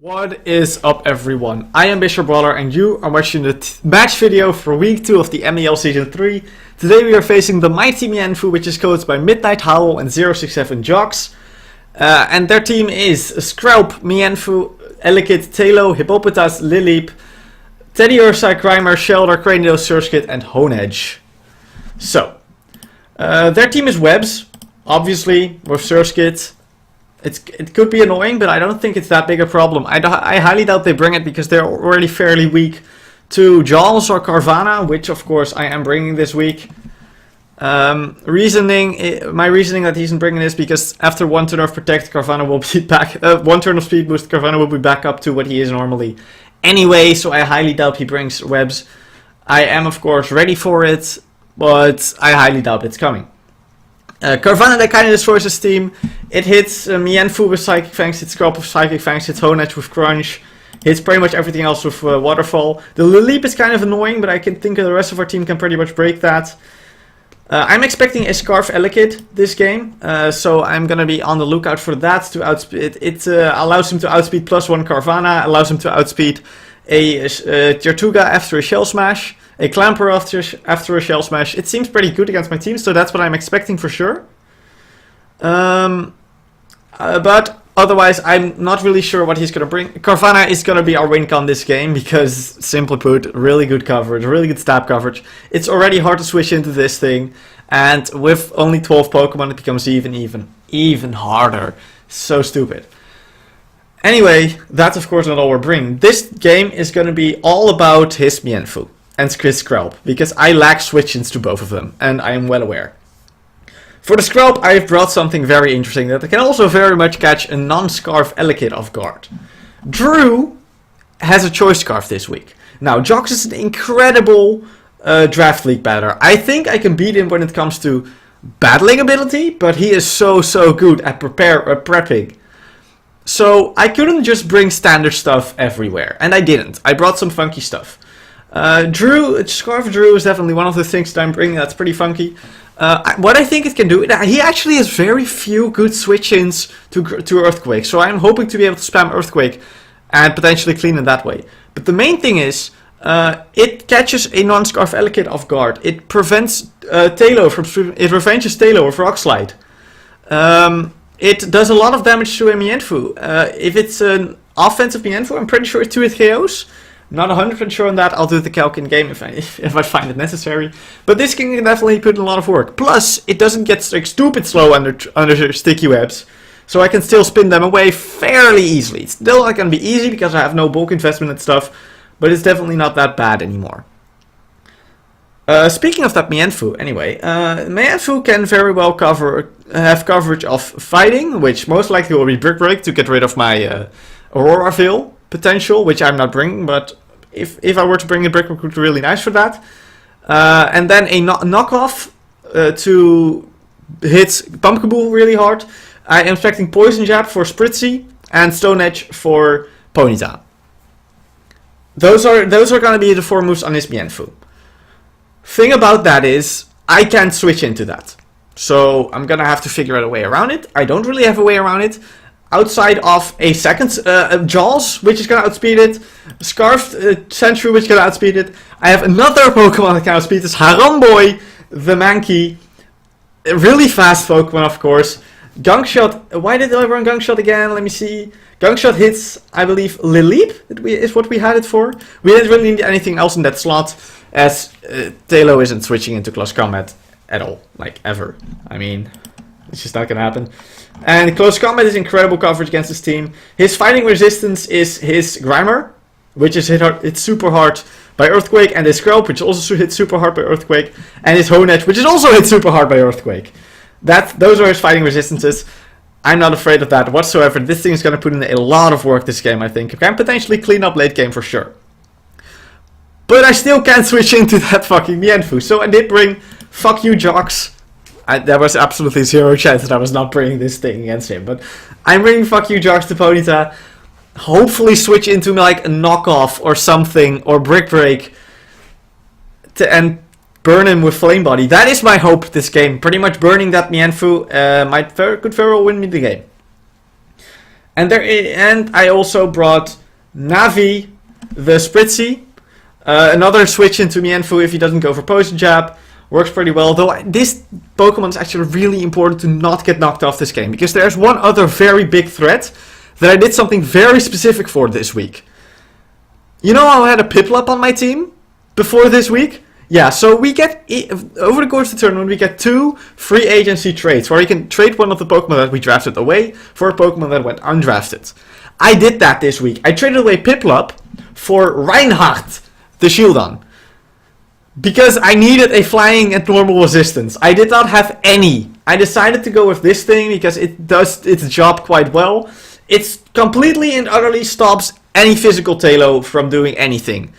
What is up, everyone? I am Bishop Brawler and you are watching the match video for week 2 of the MDL season 3. Today we are facing the Mighty Mienfoo, which is coached by Midnight Howl and 067 Jocks. And their team is Screlp, Mienfoo, Elekid, Talo, Hippopotas, Lilip, Teddy Ursa, Grimer, Shelder, Cranido, Surskit and Honedge. So, their team is Webs, obviously, with Surskit. It could be annoying, but I don't think it's that big a problem. I highly doubt they bring it because they're already fairly weak to Jaws or Carvanha, which of course I am bringing this week. My reasoning that he's bringing this because after one turn of Protect, Carvanha will be back. One turn of Speed Boost, Carvanha will be back up to what he is normally. Anyway, so I highly doubt he brings Webs. I am of course ready for it, but I highly doubt it's coming. Carvanha that kind of destroys his team. It hits Mienfoo with Psychic Fangs, hits Scrub with Psychic Fangs, hits Honedge with Crunch, hits pretty much everything else with Waterfall. The Lilip is kind of annoying, but I can think the rest of our team can pretty much break that. I'm expecting a Scarf Elekid this game, so I'm going to be on the lookout for that to outspeed. It allows him to outspeed +1 Carvanha, allows him to outspeed a Tortuga after a Shell Smash, a Clamper after a Shell Smash. It seems pretty good against my team, so that's what I'm expecting for sure. But otherwise, I'm not really sure what he's going to bring. Carvanha is going to be our win con this game because, simply put, really good coverage, really good stab coverage. It's already hard to switch into this thing, and with only 12 Pokemon, it becomes even harder. So stupid. Anyway, that's of course not all we're bringing. This game is going to be all about his Mienfoo and his Skrelp, because I lack switch-ins to both of them, and I am well aware. For the Skrelp, I've brought something very interesting that can also very much catch a non-Scarf Elekid off guard. Drew has a Choice Scarf this week. Now, Jocks is an incredible Draft League battler. I think I can beat him when it comes to battling ability, but he is so good at prepping. So I couldn't just bring standard stuff everywhere, and I didn't. I brought some funky stuff. Scarf Drew is definitely one of the things that I'm bringing that's pretty funky. What I think it can do, he actually has very few good switch-ins to Earthquake, so I'm hoping to be able to spam Earthquake and potentially clean it that way. But the main thing is, it catches a non-Scarf Elekid off guard. It prevents Talo from, it revenges Talo with Rock Slide. It does a lot of damage to a Mienfoo. If it's an offensive Mienfoo, I'm pretty sure it's 2-hit KOs. Not 100% sure on that. I'll do the calc in game if I find it necessary. But this can definitely put in a lot of work. Plus, it doesn't get like stupid slow under sticky webs, so I can still spin them away fairly easily. It's still not going to be easy because I have no bulk investment and stuff, but it's definitely not that bad anymore. Speaking of that Mienfoo, anyway, Mienfoo can very well have coverage of fighting, which most likely will be Brick Break to get rid of my Aurora Veil potential, which I'm not bringing, but if I were to bring a Brick Break, would be really nice for that. And then a knockoff to hit Pumpkaboo really hard. I am expecting Poison Jab for Spritzy and Stone Edge for Ponyta. Those are going to be the 4 moves on his Mienfoo. Thing about that is, I can't switch into that. So I'm gonna have to figure out a way around it. I don't really have a way around it. Outside of a second Jaws, which is gonna outspeed it. Scarfed Sentry, which is gonna outspeed it. I have another Pokemon that can outspeed this. Haramboy, the Mankey. A really fast Pokemon, of course. Gunk Shot. Why did I run Gunk Shot again? Let me see. Gunk Shot hits, I believe, Lilip is what we had it for. We didn't really need anything else in that slot, as Talo isn't switching into Close Combat at all, like ever. I mean, it's just not gonna happen. And Close Combat is incredible coverage against his team. His fighting resistance is his Grimer, which is hit super hard by Earthquake, and his Skrelp, which also hits super hard by Earthquake, and his Honedge, which is also hit super hard by Earthquake. Those are his fighting resistances. I'm not afraid of that whatsoever. This thing is going to put in a lot of work this game, I think. It can potentially clean up late game for sure. But I still can't switch into that fucking Mienfoo. So I did bring Fuck You Jocks. There was absolutely zero chance that I was not bringing this thing against him. But I'm bringing Fuck You Jocks to Ponyta. Hopefully switch into like a knockoff or something. Or Brick Break. And burn him with Flame Body. That is my hope this game. Pretty much burning that Mienfoo could very well win me the game. And I also brought Navi, the Spritzy. Another switch into Mienfoo if he doesn't go for Poison Jab. Works pretty well, though this Pokemon is actually really important to not get knocked off this game. Because there's one other very big threat that I did something very specific for this week. You know how I had a Piplup on my team before this week? Yeah, so we get, over the course of the tournament, we get 2 free agency trades, where you can trade one of the Pokemon that we drafted away for a Pokemon that went undrafted. I did that this week. I traded away Piplup for Reinhardt, the Shieldon. Because I needed a flying and normal resistance. I did not have any. I decided to go with this thing because it does its job quite well. It completely and utterly stops any physical Tailo from doing anything.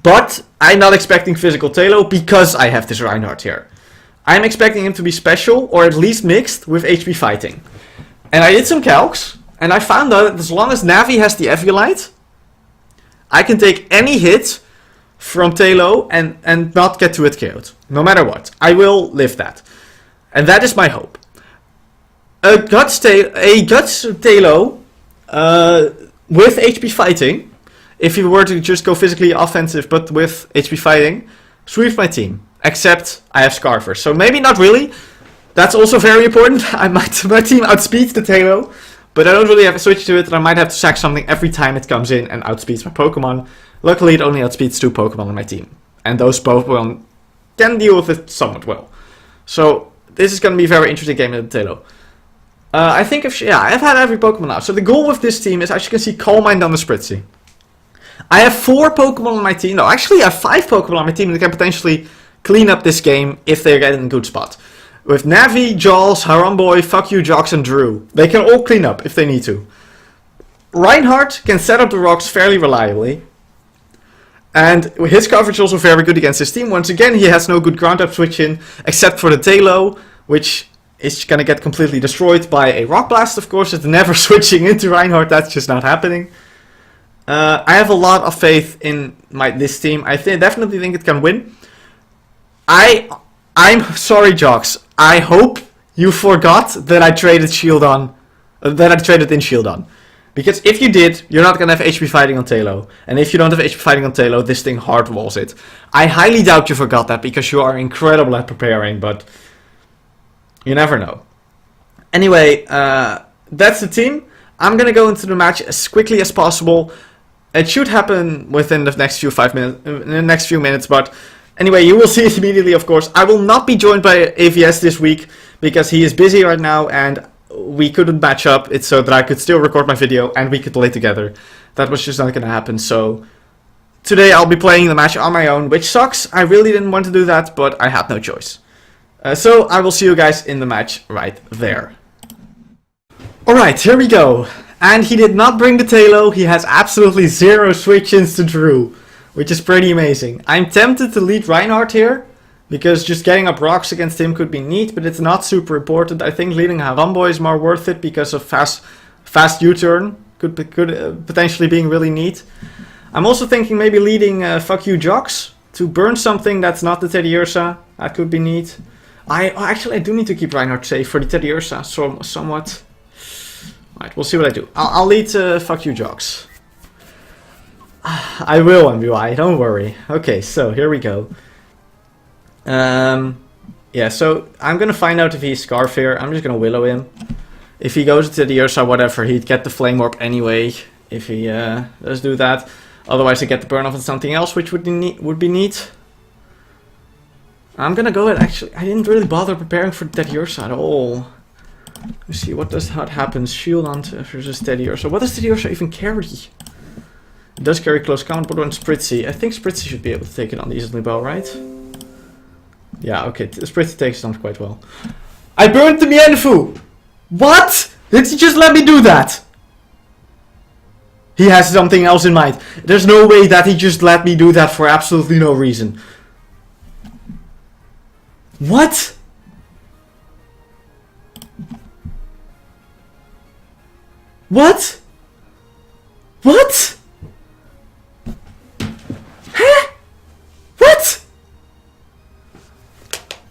But I'm not expecting physical Tailo because I have this Reinhardt here. I'm expecting him to be special or at least mixed with HP fighting. And I did some calcs and I found out that as long as Navi has the Eviolite, I can take any hit from Tailo and not get to it KO'd. No matter what. I will live that. And that is my hope. A Guts Tailo with HP fighting, if you were to just go physically offensive but with HP fighting, sweeps my team. Except I have Scarfer. So maybe not really. That's also very important. My team outspeeds the Tailo, but I don't really have a switch to it, and I might have to sack something every time it comes in and outspeeds my Pokemon. Luckily, it only outspeeds 2 Pokemon on my team. And those Pokemon can deal with it somewhat well. So, this is going to be a very interesting game in the Tailo. I think I've had every Pokemon now. So the goal with this team is, as you can see, Calm Mind on the Spritzy. I have 4 Pokemon on my team. No, actually I have 5 Pokemon on my team that can potentially clean up this game if they get in a good spot. With Navi, Jaws, Haramboy, Fuck You, Jox, and Drew. They can all clean up if they need to. Reinhardt can set up the rocks fairly reliably. And his coverage is also very good against his team. Once again, he has no good ground up switch in, except for the Tailo, which is going to get completely destroyed by a Rock Blast, of course. It's never switching into Reinhardt, that's just not happening. I have a lot of faith in this team. I definitely think it can win. I'm sorry, Jox. I hope you forgot that I traded Shieldon, that I traded in Shieldon. Because if you did, you're not going to have HP fighting on Tailo. And if you don't have HP fighting on Tailo, this thing hard walls it. I highly doubt you forgot that because you are incredible at preparing, but you never know. Anyway, that's the team. I'm going to go into the match as quickly as possible. It should happen within the next few minutes, but anyway, you will see it immediately, of course. I will not be joined by AVS this week because he is busy right now and we couldn't match up it so that I could still record my video and we could play together. That was just not going to happen, so today I'll be playing the match on my own, which sucks. I really didn't want to do that, but I had no choice. So I will see you guys in the match right there. Alright, here we go. And he did not bring the Tailo. He has absolutely 0 switch-ins to Drew, which is pretty amazing. I'm tempted to lead Reinhardt here, because just getting up rocks against him could be neat, but it's not super important. I think leading Haramboy is more worth it because of fast U-turn could potentially being really neat. I'm also thinking maybe leading Fuck You Jox to burn something that's not the Teddiursa. That could be neat. I do need to keep Reinhardt safe for the Teddiursa, somewhat. Alright, we'll see what I do. I'll lead Fuck You Jox. I will, MBY, don't worry. Okay, so here we go. Yeah, so I'm gonna find out if he's Scarf here. I'm just gonna Willow him. If he goes to the Ursa, whatever, he'd get the Flame Orb anyway. If he does do that. Otherwise, I get the burn off on something else, which would be neat. I'm gonna go ahead. Actually, I didn't really bother preparing for Teddiursa at all. Let's see how it happens. Shield on versus Teddiursa. What does Teddiursa even carry? It does carry close combat, but on Spritzy. I think Spritzy should be able to take it on easily well, right? Yeah, okay. Spritzy takes it on quite well. I burned the Mienfoo! What? Did he just let me do that? He has something else in mind. There's no way that he just let me do that for absolutely no reason. What? What? What? Huh? What?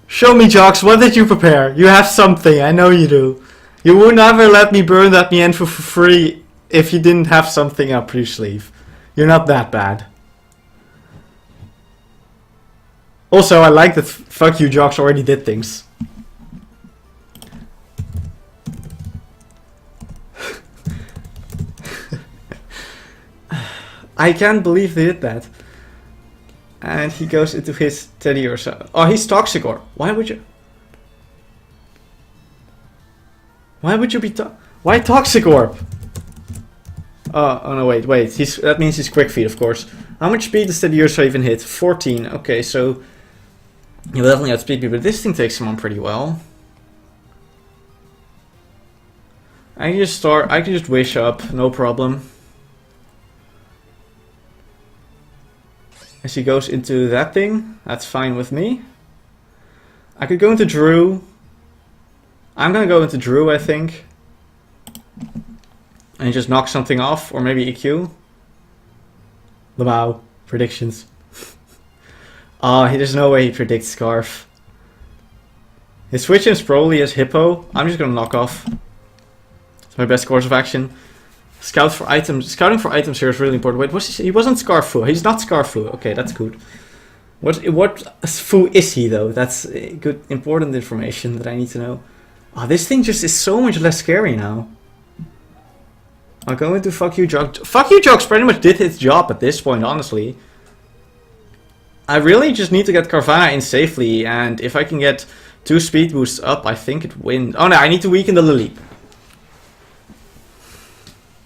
Show me, Jox, what did you prepare? You have something, I know you do. You would never let me burn that Mienfoo for free if you didn't have something up your sleeve. You're not that bad. Also, I like that Fuck You Jocks already did things. I can't believe they did that. And he goes into his teddy or so. Oh, he's Toxic Orb. Why would you? Why would you be why Toxic Orb? Oh no, wait. That means he's Quick Feet, of course. How much speed does Teddy Ursa even hit? 14. Okay, so he'll definitely outspeed me, but this thing takes him on pretty well. I can just wish up, no problem. As he goes into that thing, that's fine with me. I could go into Drew. I'm gonna go into Drew, I think. And just knock something off, or maybe EQ. Wow, predictions. There's no way he predicts Scarf. His switch is probably as Hippo. I'm just gonna knock off. It's my best course of action. Scout for items. Scouting for items here is really important. Wait, he wasn't Scarfoo. He's not Scarfoo. Okay, that's good. What foo is he though? That's good, important information that I need to know. Oh, this thing just is so much less scary now. I'll go into Fuck You Jocks. Fuck You Jocks pretty much did its job at this point, honestly. I really just need to get Carvanha in safely, and if I can get 2 speed boosts up, I think it wins. Oh no, I need to weaken the Laleep.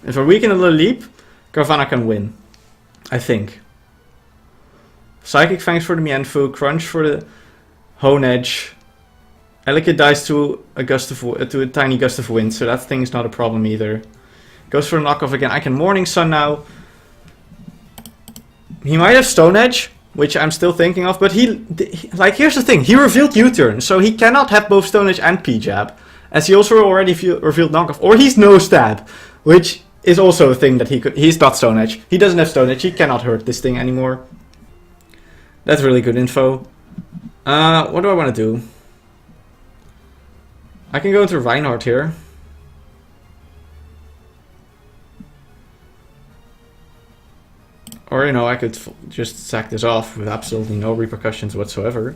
If I weaken the Laleep, Carvanha can win. I think. Psychic Fangs for the Mienfoo, Crunch for the Hone Edge. Elikid dies to a tiny gust of wind, so that thing's not a problem either. Goes for a knockoff again. I can Morning Sun now. He might have Stone Edge, which I'm still thinking of, but here's the thing. He revealed U-turn, so he cannot have both Stone Edge and P-Jab, as he also already revealed knockoff. Or he's No Stab, which is also a thing that he's not Stone Edge. He doesn't have Stone Edge. He cannot hurt this thing anymore. That's really good info. What do I want to do? I can go into Reinhardt here. Or, I could just sack this off with absolutely no repercussions whatsoever.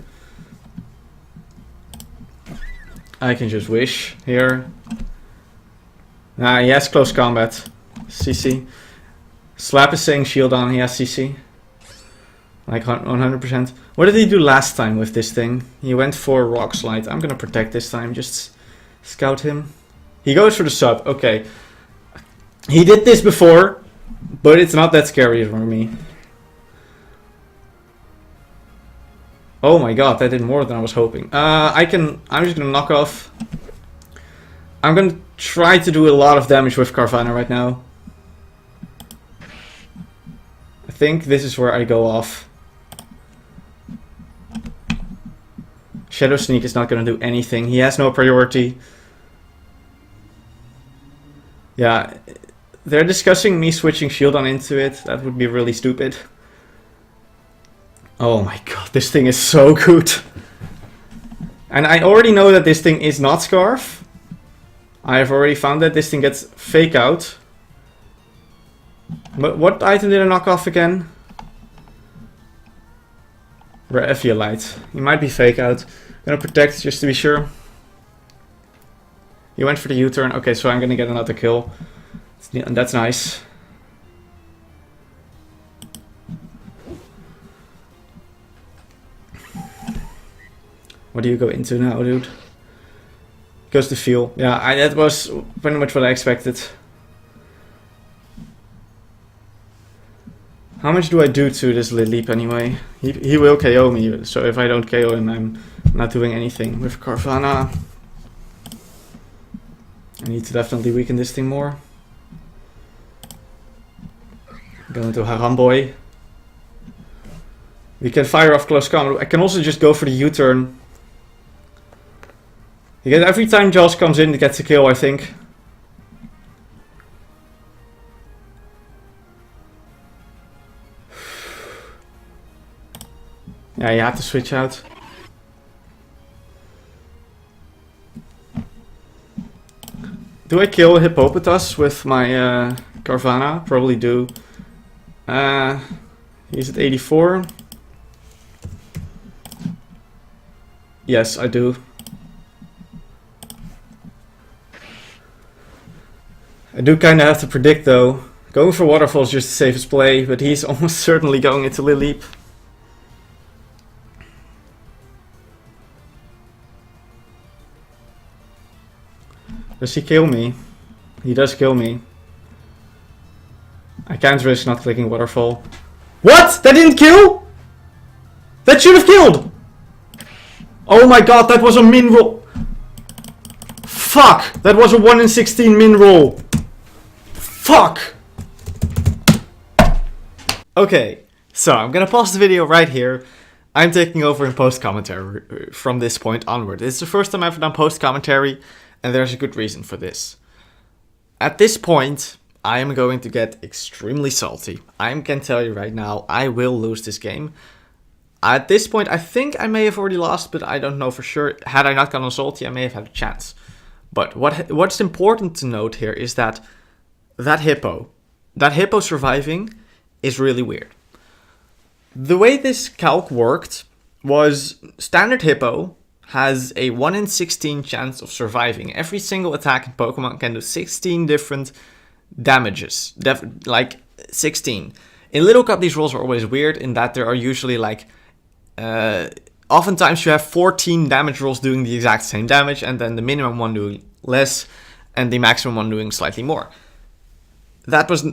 I can just wish here. Nah, he has close combat. CC. Slap is saying shield on, he has CC. Like 100%. What did he do last time with this thing? He went for Rock Slide. I'm gonna protect this time, just scout him. He goes for the sub, okay. He did this before, but it's not that scary for me. Oh my god, that did more than I was hoping. I'm just gonna knock off. I'm gonna try to do a lot of damage with Carvanha right now. I think this is where I go off. Shadow Sneak is not gonna do anything. He has no priority. Yeah, they're discussing me switching Shieldon into it. That would be really stupid. Oh my god, this thing is so good. And I already know that this thing is not Scarf. I have already found that this thing gets Fake Out. But what item did I knock off again? Eviolite. He might be Fake Out. I'm gonna protect just to be sure. He went for the U-turn. Okay, so I'm gonna get another kill. And that's nice. What do you go into now, dude? Goes to feel. Yeah, that was pretty much what I expected. How much do I do to this Laleep anyway? He will KO me, so if I don't KO him, I'm not doing anything. With Carvanha, I need to definitely weaken this thing more. Go into Haramboy. We can fire off close combat. I can also just go for the U-turn. Every time Jaws comes in, it gets a kill, I think. Yeah, you have to switch out. Do I kill Hippopotas with my Carvana? Probably do. He's at 84. Yes, I do. I do kind of have to predict though. Going for Waterfall is just the safest play, but he's almost certainly going into Lileep. Does he kill me? He does kill me. I can't risk not clicking Waterfall. What? That didn't kill? That should have killed! Oh my god, that was a min roll. Fuck! That was a 1 in 16 min roll. Fuck! Okay, so I'm gonna pause the video right here. I'm taking over in post commentary from this point onward. It's the first time I've ever done post commentary, and there's a good reason for this. At this point, I am going to get extremely salty. I can tell you right now, I will lose this game. At this point, I think I may have already lost, but I don't know for sure. Had I not gotten salty, I may have had a chance. But what's important to note here is that hippo surviving is really weird. The way this calc worked was standard hippo has a 1 in 16 chance of surviving. Every single attack in Pokemon can do 16 different damages. Like 16. In Little Cup, these rolls are always weird in that there are usually like... oftentimes you have 14 damage rolls doing the exact same damage, and then the minimum one doing less, and the maximum one doing slightly more. That was...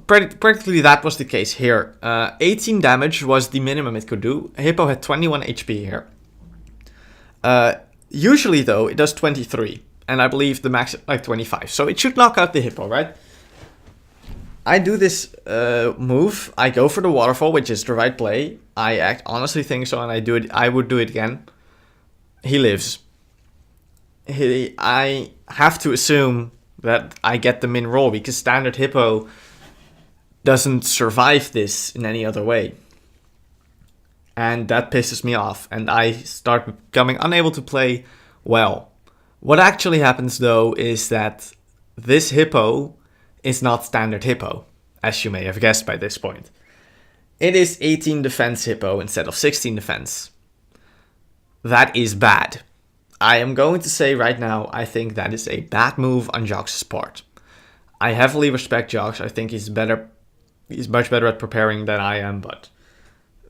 practically that was the case here. 18 damage was the minimum it could do. Hippo had 21 HP here. Usually though, it does 23. And I believe the max like 25. So it should knock out the Hippo, right? I do this move. I go for the Waterfall, which is the right play. I honestly think so, and I would do it again. He lives. I have to assume that I get the min roll, because standard Hippo doesn't survive this in any other way. And that pisses me off, and I start becoming unable to play well. What actually happens though is that this Hippo is not standard Hippo, as you may have guessed by this point. It is 18 defense Hippo instead of 16 defense. That is bad. I am going to say right now, I think that is a bad move on Jox's part. I heavily respect Jox. I think he's much better at preparing than I am, but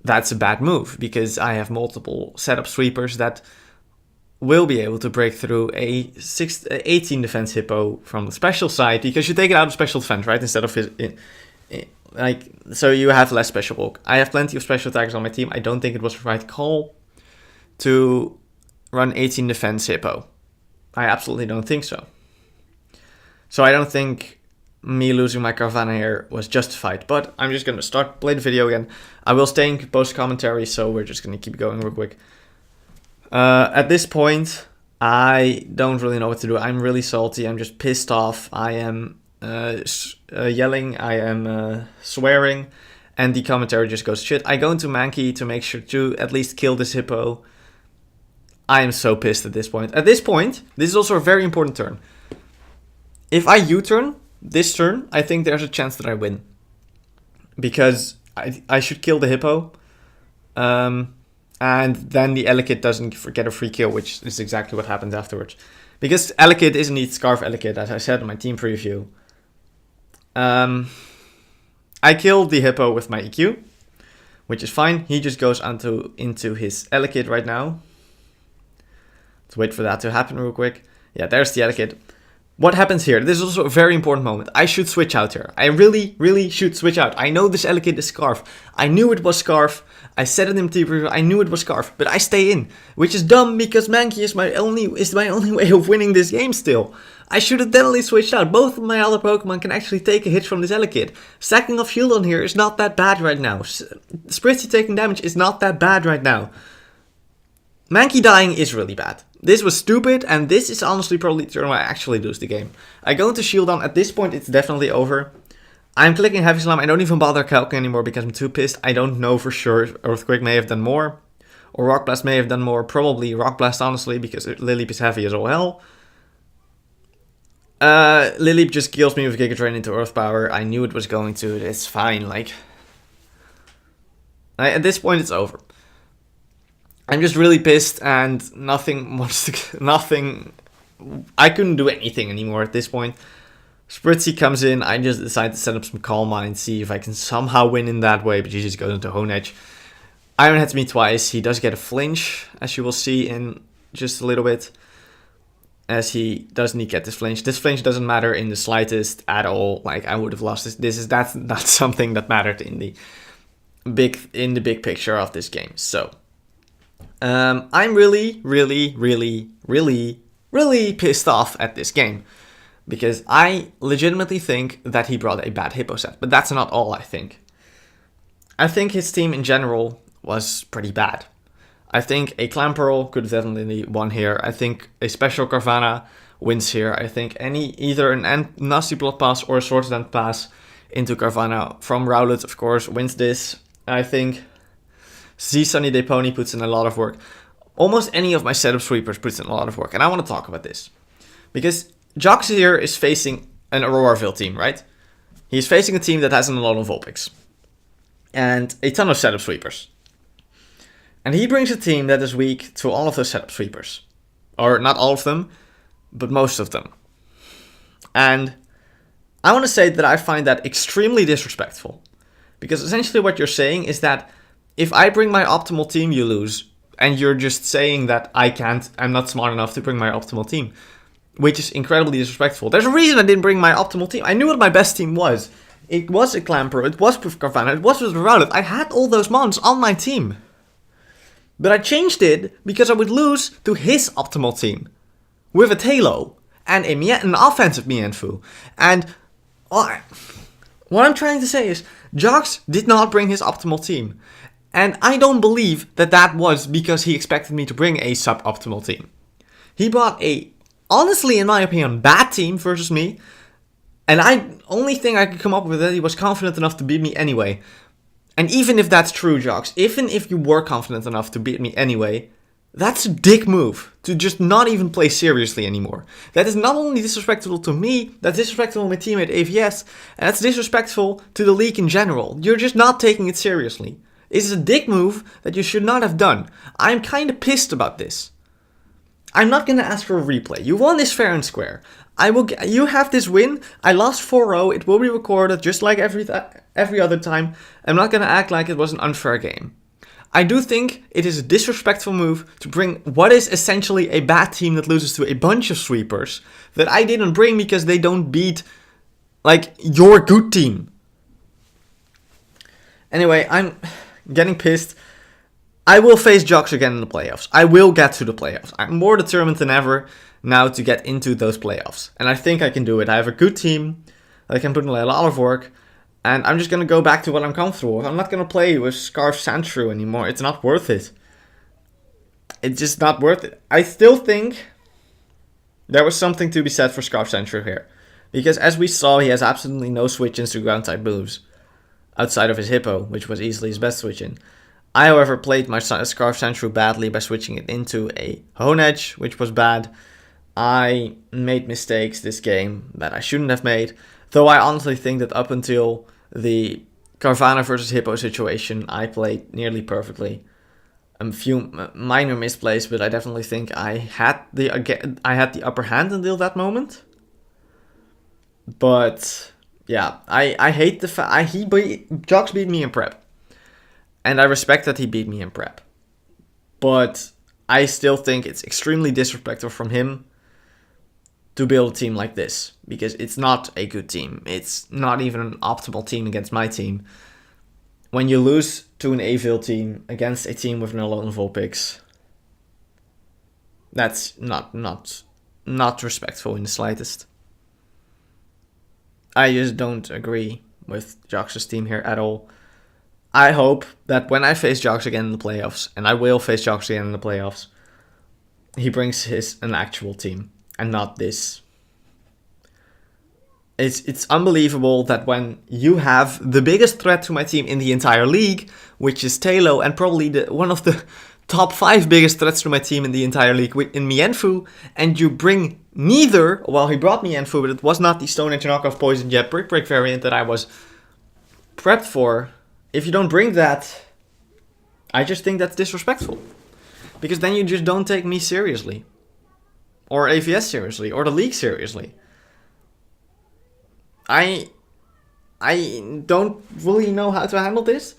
that's a bad move, because I have multiple setup sweepers that will be able to break through a 18 defense Hippo from the special side, because you take it out of special defense, right? Instead of so you have less special bulk. I have plenty of special attackers on my team. I don't think it was the right call to run 18 defense Hippo. I absolutely don't think so. So I don't think me losing my Carvana here was justified, but I'm just going to play the video again. I will stay in post commentary, so we're just going to keep going real quick. At this point, I don't really know what to do. I'm really salty. I'm just pissed off. I am yelling. I am swearing. And the commentary just goes shit. I go into Mankey to make sure to at least kill this Hippo. I am so pissed at this point. At this point, this is also a very important turn. If I U-turn this turn, I think there's a chance that I win. Because I should kill the Hippo. And then the Elekid doesn't get a free kill, which is exactly what happens afterwards. Because Elekid is indeed Scarf Elekid, as I said in my team preview. I killed the Hippo with my EQ, which is fine. He just goes into his Elekid right now. Let's wait for that to happen real quick. Yeah, there's the Elekid. What happens here? This is also a very important moment. I should switch out here. I really, really should switch out. I know this Elekid is Scarf. I knew it was Scarf. I said it in the preview. I knew it was Scarf, but I stay in, which is dumb because Mankey is my only way of winning this game still. I should have definitely switched out. Both of my other Pokemon can actually take a hit from this Elekid. Stacking off shield on here is not that bad right now. Spritzy taking damage is not that bad right now. Mankey dying is really bad. This was stupid, and this is honestly probably the turn where I actually lose the game. I go into shield on. At this point, it's definitely over. I'm clicking Heavy Slam. I don't even bother calculating anymore because I'm too pissed. I don't know for sure. Earthquake may have done more. Or Rock Blast may have done more. Probably Rock Blast, honestly, because Lileep is heavy as all hell. Lily just kills me with Giga Drain into Earth Power. I knew it was going to. It's fine. Like, at this point, it's over. I'm just really pissed, and nothing. I couldn't do anything anymore at this point. Spritzy comes in. I just decide to set up some Calm Mind, see if I can somehow win in that way. But he just goes into Honedge. Iron hits me twice. He does get a flinch, as you will see in just a little bit. As he does not get this flinch. This flinch doesn't matter in the slightest at all. Like, I would have lost this. That's not something that mattered in the big picture of this game. So I'm really pissed off at this game. Because I legitimately think that he brought a bad Hippo set. But that's not all, I think. I think his team in general was pretty bad. I think a Clamperl could have definitely won here. I think a special Carvanha wins here. I think either an Nasty Blood Pass or a Swords End Pass into Carvanha from Rowlet, of course, wins this. I think Z Sunny Day Pony puts in a lot of work. Almost any of my setup sweepers puts in a lot of work. And I want to talk about this. Because Jox here is facing an Auroraville team, right? He's facing a team that has a lot of Vulpix. And a ton of setup sweepers. And he brings a team that is weak to all of the setup sweepers. Or not all of them, but most of them. And I want to say that I find that extremely disrespectful. Because essentially what you're saying is that if I bring my optimal team, you lose. And you're just saying that I'm not smart enough to bring my optimal team. Which is incredibly disrespectful. There's a reason I didn't bring my optimal team. I knew what my best team was. It was a Clamperl, it was with Carvanha, it was with Rowlet. I had all those mons on my team. But I changed it because I would lose to his optimal team. With a Tailo and an offensive Mienfoo. And what I'm trying to say is, Jox did not bring his optimal team. And I don't believe that was because he expected me to bring a suboptimal team. He brought a, honestly in my opinion, bad team versus me. And only thing I could come up with that he was confident enough to beat me anyway. And even if that's true, Jox, even if you were confident enough to beat me anyway, that's a dick move to just not even play seriously anymore. That is not only disrespectful to me, that's disrespectful to my teammate AVS, and that's disrespectful to the league in general. You're just not taking it seriously. This is a dick move that you should not have done. I'm kind of pissed about this. I'm not going to ask for a replay. You won this fair and square. You have this win. I lost 4-0. It will be recorded just like every other time. I'm not going to act like it was an unfair game. I do think it is a disrespectful move to bring what is essentially a bad team that loses to a bunch of sweepers that I didn't bring because they don't beat, like, your good team. Anyway, I'm getting pissed. I will face Jox again in the playoffs. I will get to the playoffs. I'm more determined than ever now to get into those playoffs. And I think I can do it. I have a good team. I can put in a lot of work. And I'm just going to go back to what I'm comfortable with. I'm not going to play with Scarf Sandshrew anymore. It's not worth it. It's just not worth it. I still think there was something to be said for Scarf Sandshrew here. Because as we saw, he has absolutely no switch-ins to ground-type moves. Outside of his Hippo, which was easily his best switch-in. I, however, played my Scarf Sandshrew badly by switching it into a Honedge, which was bad. I made mistakes this game that I shouldn't have made. Though I honestly think that up until the Carvanha versus Hippo situation, I played nearly perfectly. A few minor misplays, but I definitely think I had the upper hand until that moment. But yeah, I hate the fact Jox beat me in prep. And I respect that he beat me in prep. But I still think it's extremely disrespectful from him to build a team like this. Because it's not a good team. It's not even an optimal team against my team. When you lose to an Avil team against a team with an alone Vulpix, that's not respectful in the slightest. I just don't agree with Jox's team here at all. I hope that when I face Jox again in the playoffs, and I will face Jox again in the playoffs, he brings an actual team, and not this. It's unbelievable that when you have the biggest threat to my team in the entire league, which is Tailo, and probably one of the top 5 biggest threats to my team in the entire league in Mienfoo, and you bring Neither, well, he brought me Mienfoo, but it was not the Stone Age knockoff Poison Jet Brick Break variant that I was prepped for. If you don't bring that, I just think that's disrespectful. Because then you just don't take me seriously. Or AVS seriously, or the league seriously. I don't really know how to handle this.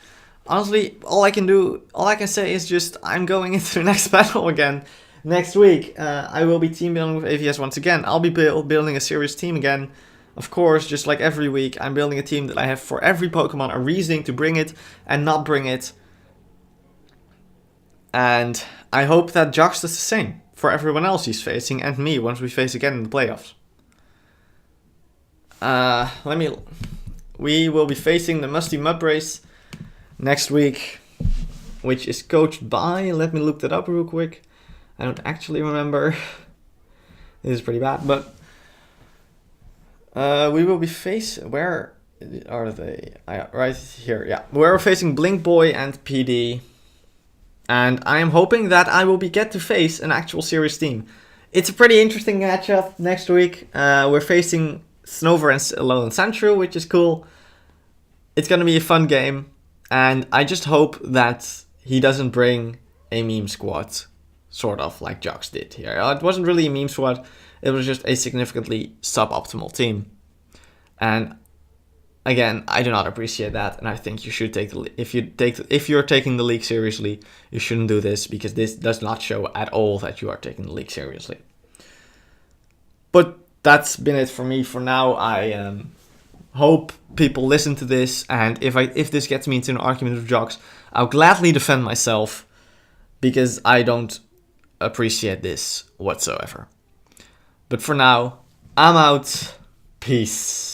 Honestly, all I can say is just I'm going into the next battle again next week. I will be team building with AVS once again. I'll be building a serious team again. Of course, just like every week, I'm building a team that I have for every Pokemon a reasoning to bring it and not bring it. And I hope that Jox does the same for everyone else he's facing and me once we face again in the playoffs. We will be facing the Musty Mudrace next week, which is coached by, let me look that up real quick. I don't actually remember. This is pretty bad, but we will be facing, where are they? Right here, yeah. We're facing Blink Boy and PD. And I am hoping that I will get to face an actual serious team. It's a pretty interesting matchup next week. We're facing Snover and Alolan Sandshrew, which is cool. It's going to be a fun game. And I just hope that he doesn't bring a meme squad, sort of like Jox did here. It wasn't really a meme squad. It was just a significantly suboptimal team. And again, I do not appreciate that, and I think you should take if you're taking the league seriously, you shouldn't do this, because this does not show at all that you are taking the league seriously. But that's been it for me for now. I hope people listen to this, and if this gets me into an argument with Jox, I'll gladly defend myself, because I don't appreciate this whatsoever. But for now, I'm out. Peace.